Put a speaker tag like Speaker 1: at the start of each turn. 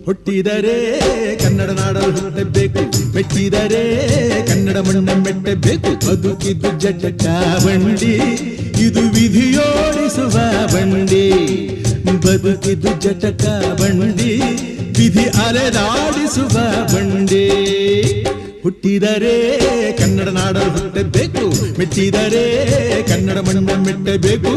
Speaker 1: ಹುಟ್ಟಿದರೆ ಕನ್ನಡ ನಾಡಲು ಹುಟ್ಟಬೇಕು, ಮೆಟ್ಟಿದರೆ ಕನ್ನಡ ಮಣ್ಣ ಮೆಟ್ಟಬೇಕು. ಬದುಕಿದ್ದು ಜಟಕ ಬಂಡಿ, ಇದು ವಿಧಿಯೋಡಿಸುವ ಬಂಡಿ. ಬದುಕಿದ್ದು ಜಟಕ ಬಂಡಿ, ವಿಧಿ ಅಲೆದಾಡಿಸುವ ಬಂಡಿ. ಹುಟ್ಟಿದರೆ ಕನ್ನಡ ನಾಡಲು ಹುಟ್ಟಬೇಕು, ಮೆಟ್ಟಿದರೆ ಕನ್ನಡ ಮಣ್ಣ ಮೆಟ್ಟಬೇಕು.